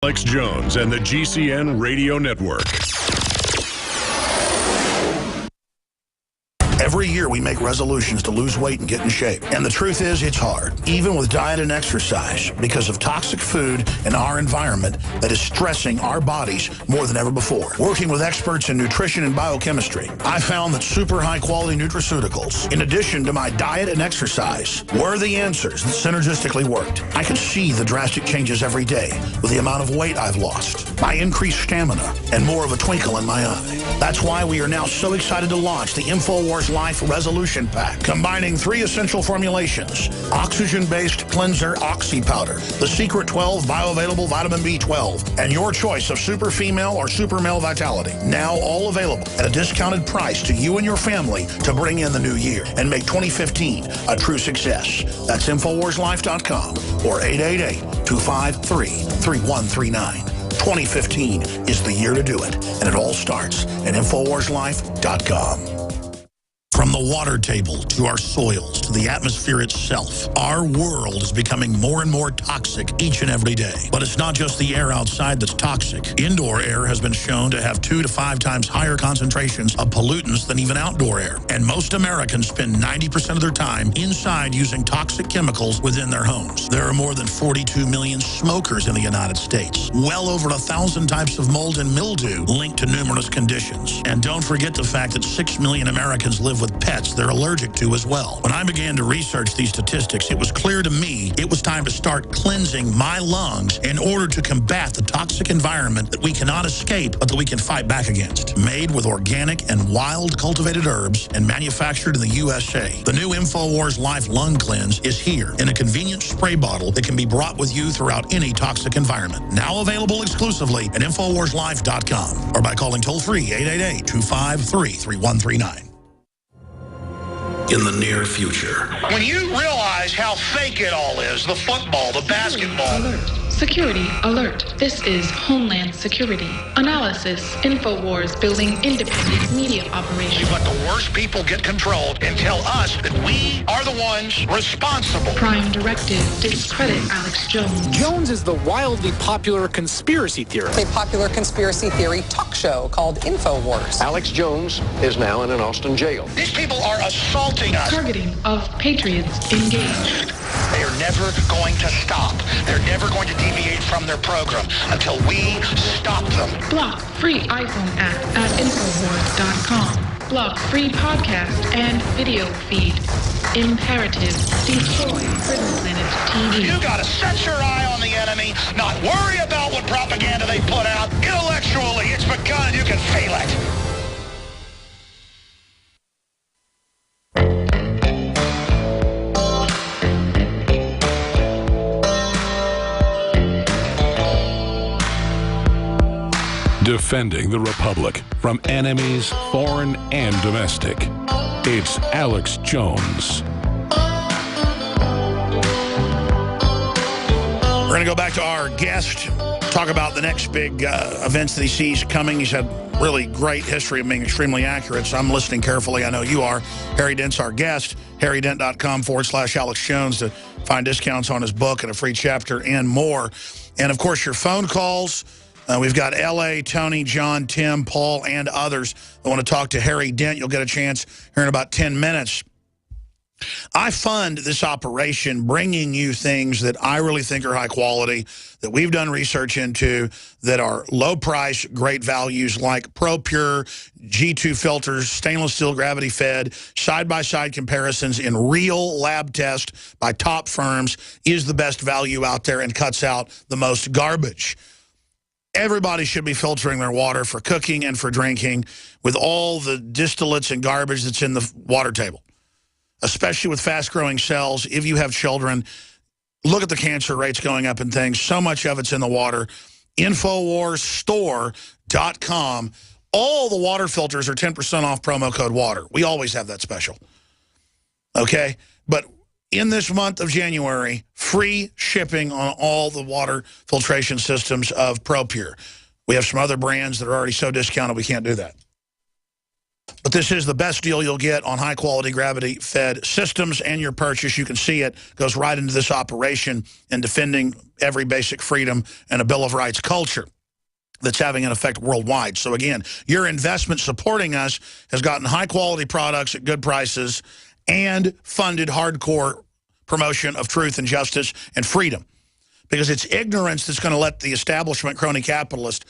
Alex Jones and the GCN Radio Network. Every year we make resolutions to lose weight and get in shape. And the truth is, it's hard, even with diet and exercise, because of toxic food and our environment that is stressing our bodies more than ever before. Working with experts in nutrition and biochemistry, I found that super high-quality nutraceuticals, in addition to my diet and exercise, were the answers that synergistically worked. I can see the drastic changes every day with the amount of weight I've lost, my increased stamina, and more of a twinkle in my eye. That's why we are now so excited to launch the InfoWars Life Resolution Pack, combining 3 essential formulations: oxygen-based cleanser Oxy Powder, the Secret 12 bioavailable vitamin B12, and your choice of super female or super male vitality. Now all available at a discounted price to you and your family to bring in the new year and make 2015 a true success. That's InfoWarsLife.com or 888-253-3139. 2015 is the year to do it, and it all starts at InfoWarsLife.com. From the water table to our soils to the atmosphere itself, our world is becoming more and more toxic each and every day. But it's not just the air outside that's toxic. Indoor air has been shown to have 2 to 5 times higher concentrations of pollutants than even outdoor air. And most Americans spend 90% of their time inside using toxic chemicals within their homes. There are more than 42 million smokers in the United States. Well over 1,000 types of mold and mildew linked to numerous conditions. And don't forget the fact that 6 million Americans live with pets they're allergic to as well. When I began to research these statistics, it was clear to me it was time to start cleansing my lungs in order to combat the toxic environment that we cannot escape, but that we can fight back against. Made with organic and wild cultivated herbs and manufactured in the USA, the new InfoWars Life Lung Cleanse is here in a convenient spray bottle that can be brought with you throughout any toxic environment. Now available exclusively at InfoWarsLife.com or by calling toll-free 888-253-3139. In the near future. When you realize how fake it all is, the football, the basketball. Alert. Security alert. This is Homeland Security. Analysis. InfoWars building independent media operation. We let the worst people get control and tell us that we are the ones responsible. Prime directive. Discredit Alex Jones. Jones is the wildly popular conspiracy theorist. A popular conspiracy theory talk show called InfoWars. Alex Jones is now in an Austin jail. These people are assaulting us. Targeting of patriots engaged. They are never going to stop. They're never going to deviate from their program until we stop them. Block free iPhone app at Infowars.com. Block free podcast and video feed. Imperative. Destroy Prison Planet TV. You gotta set your eye on the enemy, not worry about what propaganda they put out. Intellectually, it's begun. You can feel it. Defending the Republic from enemies, foreign and domestic. It's Alex Jones. We're going to go back to our guest, talk about the next big events that he sees coming. He's had really great history of being extremely accurate, so I'm listening carefully. I know you are. Harry Dent's our guest. HarryDent.com/Alex Jones to find discounts on his book and a free chapter and more. And, of course, your phone calls. We've got L.A., Tony, John, Tim, Paul, and others that want to talk to Harry Dent. You'll get a chance here in about 10 minutes. I fund this operation bringing you things that I really think are high quality, that we've done research into, that are low price, great values, like ProPure, G2 filters, stainless steel gravity fed, side-by-side comparisons in real lab tests by top firms, is the best value out there and cuts out the most garbage. Everybody should be filtering their water for cooking and for drinking with all the distillates and garbage that's in the water table, especially with fast-growing cells. If you have children, look at the cancer rates going up and things. So much of it's in the water. InfoWarsStore.com. All the water filters are 10% off promo code WATER. We always have that special. Okay? But in this month of January, free shipping on all the water filtration systems of ProPure. We have some other brands that are already so discounted we can't do that. But this is the best deal you'll get on high-quality gravity-fed systems, and your purchase, you can see it, goes right into this operation in defending every basic freedom and a Bill of Rights culture that's having an effect worldwide. So again, your investment supporting us has gotten high-quality products at good prices and funded hardcore promotion of truth and justice and freedom. Because it's ignorance that's going to let the establishment crony capitalist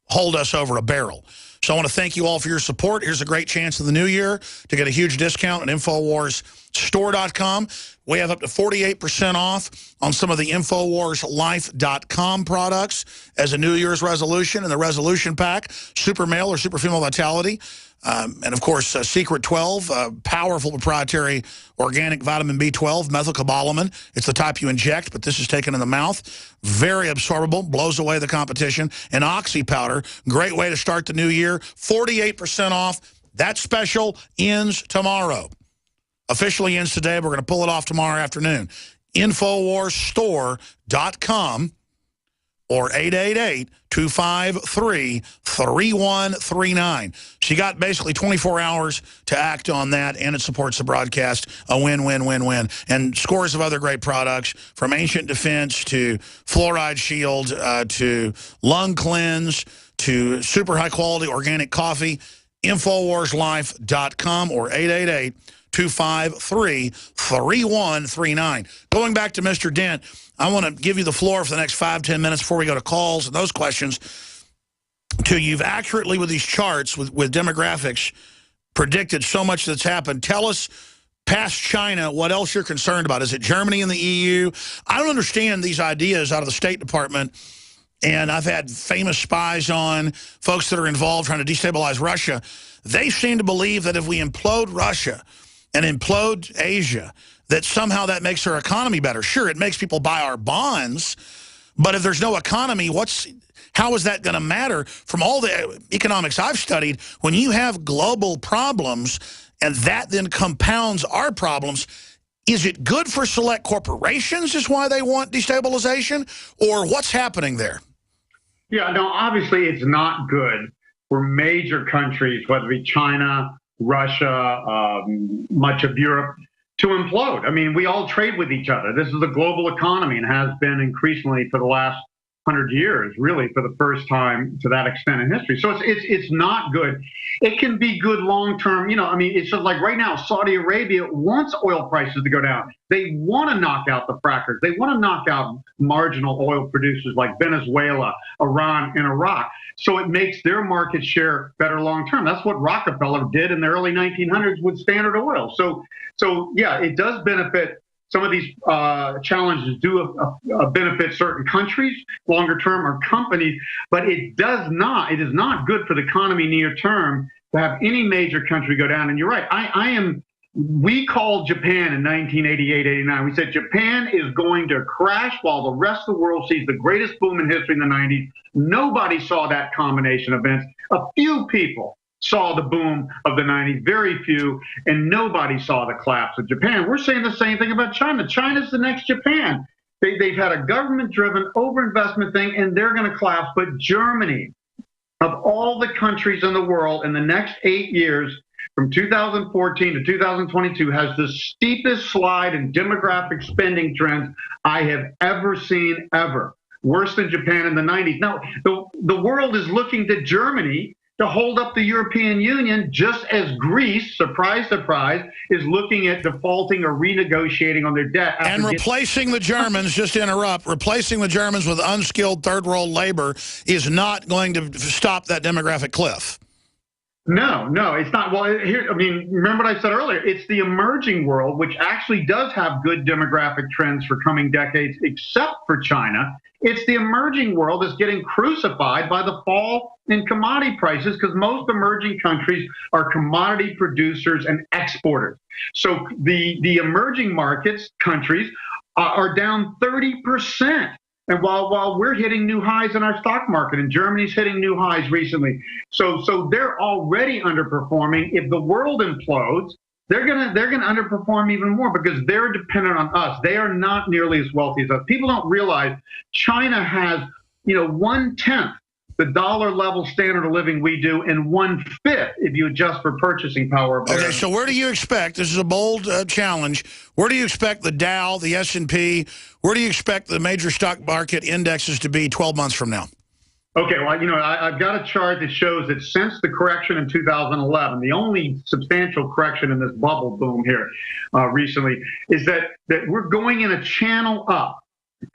hold us over a barrel. So I want to thank you all for your support. Here's a great chance in the new year to get a huge discount at InfoWarsStore.com. We have up to 48% off on some of the InfoWarsLife.com products as a New Year's resolution. In the resolution pack, Super Male or Super Female Vitality. And, of course, Secret 12, powerful proprietary organic vitamin B12, methylcobalamin. It's the type you inject, but this is taken in the mouth. Very absorbable, blows away the competition. And Oxy powder, great way to start the new year. 48% off. That special ends tomorrow. Officially ends today. We're going to pull it off tomorrow afternoon. InfoWarsStore.com or 888-253-3139. So you got basically 24 hours to act on that, and it supports the broadcast. A win-win-win-win. And scores of other great products, from Ancient Defense to Fluoride Shield to Lung Cleanse to super high-quality organic coffee. InfoWarsLife.com or 888-253-3139. Going back to Mr. Dent, I want to give you the floor for the next 5-10 minutes before we go to calls and those questions. You've accurately, with these charts, with demographics, predicted so much that's happened. Tell us, past China, what else you're concerned about. Is it Germany and the EU? I don't understand these ideas out of the State Department, and I've had famous spies on, folks that are involved trying to destabilize Russia. They seem to believe that if we implode Russia and implode Asia, that somehow that makes our economy better. Sure, it makes people buy our bonds, but if there's no economy, how is that going to matter? From all the economics I've studied, when you have global problems and that then compounds our problems, is it good for select corporations is why they want destabilization? Or what's happening there? Yeah, no, obviously it's not good for major countries, whether it be China, Russia, much of Europe, to implode. I mean, we all trade with each other. This is a global economy and has been increasingly for the last 100 years, really, for the first time to that extent in history. So it's not good. It can be good long-term. You know, I mean, it's just like right now, Saudi Arabia wants oil prices to go down. They want to knock out the frackers. They want to knock out marginal oil producers like Venezuela, Iran, and Iraq. So it makes their market share better long-term. That's what Rockefeller did in the early 1900s with Standard Oil. So yeah, it does benefit. Some of these challenges do benefit certain countries longer term or companies, but it is not good for the economy near term to have any major country go down. And you're right, we called Japan in 1988, 89. We said Japan is going to crash while the rest of the world sees the greatest boom in history in the 90s. Nobody saw that combination of events. A few people saw the boom of the 90s, very few, and nobody saw the collapse of Japan. We're saying the same thing about China. China's the next Japan. They've had a government-driven overinvestment thing, and they're going to collapse. But Germany, of all the countries in the world, in the next 8 years, from 2014 to 2022, has the steepest slide in demographic spending trends I have ever seen, ever. Worse than Japan in the 90s. Now, the world is looking to Germany to hold up the European Union, just as Greece, surprise, surprise, is looking at defaulting or renegotiating on their debt. And replacing the Germans, just to interrupt, replacing the Germans with unskilled third-world labor is not going to stop that demographic cliff. No, it's not. Well, here, I mean, remember what I said earlier? It's the emerging world, which actually does have good demographic trends for coming decades, except for China. It's the emerging world that's getting crucified by the fall in commodity prices because most emerging countries are commodity producers and exporters. So the emerging markets, countries, are down 30%. And while we're hitting new highs in our stock market, and Germany's hitting new highs recently, so they're already underperforming. If the world implodes, they're gonna underperform even more because they're dependent on us. They are not nearly as wealthy as us. People don't realize China has 1/10 the dollar level standard of living we do, and 1/5 if you adjust for purchasing power. Okay, so where do you expect, this is a bold challenge, where do you expect the Dow, the S&P, where do you expect the major stock market indexes to be 12 months from now? Okay, well, I've got a chart that shows that since the correction in 2011, the only substantial correction in this bubble boom here recently is that we're going in a channel up.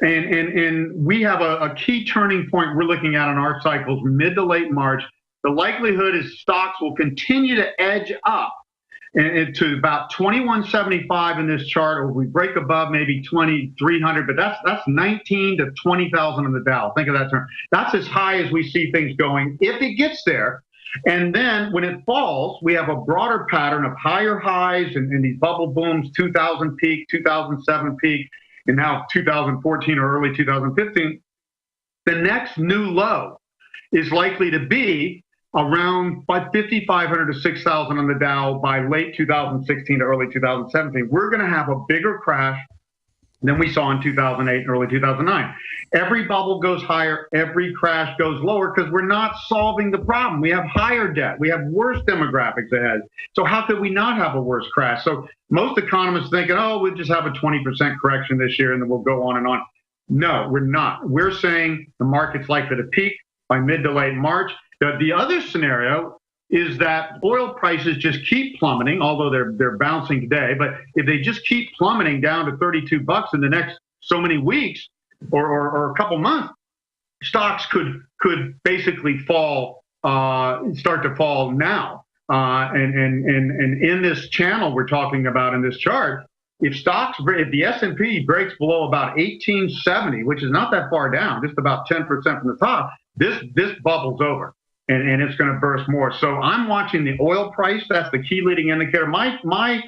And we have a key turning point we're looking at in our cycles mid to late March. The likelihood is stocks will continue to edge up and to about 2175 in this chart, or we break above maybe 2300, but that's 19 to 20,000 in the Dow. Think of that term. That's as high as we see things going if it gets there. And then when it falls, we have a broader pattern of higher highs and these bubble booms, 2000 peak, 2007 peak, and now 2014 or early 2015, the next new low is likely to be around 5,500 to 6,000 on the Dow by late 2016 to early 2017. We're going to have a bigger crash than we saw in 2008 and early 2009. Every bubble goes higher, every crash goes lower because we're not solving the problem. We have higher debt. We have worse demographics ahead. So how could we not have a worse crash? So most economists thinking, oh, we'll just have a 20% correction this year and then we'll go on and on. No, we're not. We're saying the market's likely to peak by mid to late March. The other scenario is that oil prices just keep plummeting, although they're bouncing today. But if they just keep plummeting down to $32 in the next so many weeks or a couple months, stocks could basically fall, start to fall now. And in this channel we're talking about in this chart, if the S&P breaks below about 1870, which is not that far down, just about 10% from the top, this bubble's over. And it's going to burst more. So I'm watching the oil price. That's the key leading indicator. My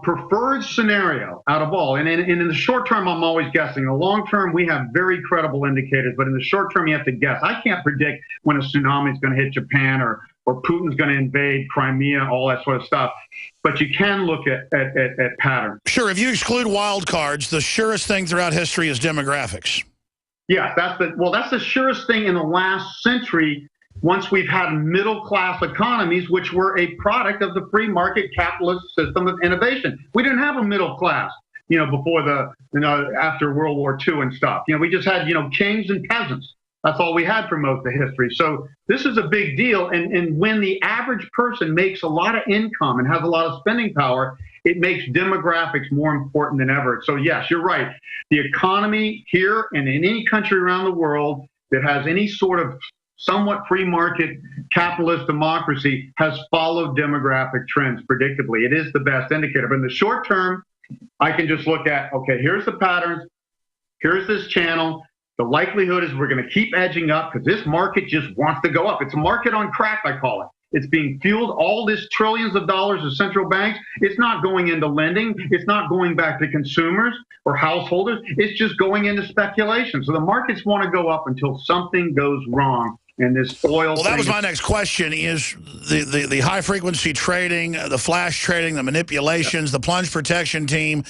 preferred scenario out of all, and in the short term, I'm always guessing. In the long term, we have very credible indicators. But in the short term, you have to guess. I can't predict when a tsunami is going to hit Japan or Putin's going to invade Crimea, all that sort of stuff. But you can look at patterns. Sure. If you exclude wild cards, the surest thing throughout history is demographics. Yeah, that's the surest thing in the last century. Once we've had middle-class economies, which were a product of the free market capitalist system of innovation. We didn't have a middle class, before after World War II and stuff. We just had, kings and peasants. That's all we had for most of history. So this is a big deal. And when the average person makes a lot of income and has a lot of spending power, it makes demographics more important than ever. So yes, you're right. The economy here and in any country around the world that has any sort of somewhat free market capitalist democracy has followed demographic trends predictably. It is the best indicator. But in the short term, I can just look at, okay, here's the patterns. Here's this channel. The likelihood is we're going to keep edging up because this market just wants to go up. It's a market on crack, I call it. It's being fueled, all this trillions of dollars of central banks. It's not going into lending. It's not going back to consumers or householders. It's just going into speculation. So the markets want to go up until something goes wrong. And this oil. Well, that was my next question: is the high frequency trading, the flash trading, the manipulations, the plunge protection team?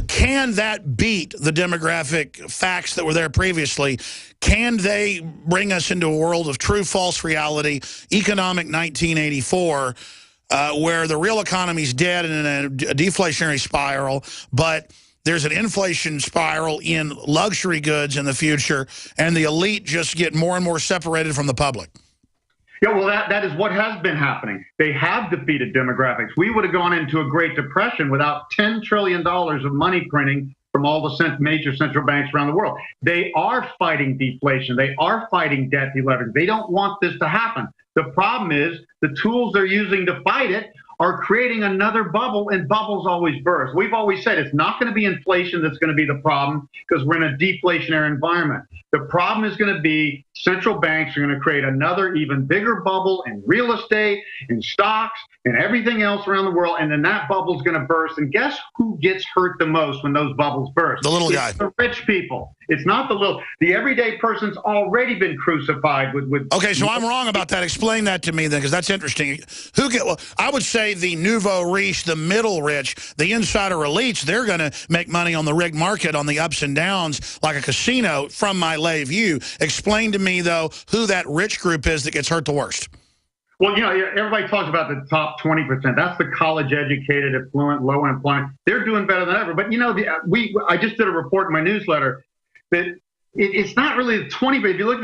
Can that beat the demographic facts that were there previously? Can they bring us into a world of true false reality, economic 1984, where the real economy's dead and in a deflationary spiral, but there's an inflation spiral in luxury goods in the future, and the elite just get more and more separated from the public? Yeah, well, that is what has been happening. They have defeated demographics. We would have gone into a Great Depression without $10 trillion of money printing from all the major central banks around the world. They are fighting deflation. They are fighting debt deleveraging. They don't want this to happen. The problem is the tools they're using to fight it are creating another bubble, and bubbles always burst. We've always said it's not going to be inflation that's going to be the problem because we're in a deflationary environment. The problem is going to be central banks are going to create another even bigger bubble in real estate, in stocks, and everything else around the world, and then that bubble is going to burst. And guess who gets hurt the most when those bubbles burst? The little guy. It's the rich people. It's not the little. The everyday person's already been crucified with. Okay, so I'm wrong about that. Explain that to me then, because that's interesting. Well, I would say say the nouveau riche, the middle rich, the insider elites, they're going to make money on the rig market, on the ups and downs, like a casino, from my lay view. Explain to me, though, who that rich group is that gets hurt the worst. Well, everybody talks about the top 20%. That's the college-educated, affluent, low unemployment. They're doing better than ever. But, I just did a report in my newsletter that it's not really the 20, but if you look at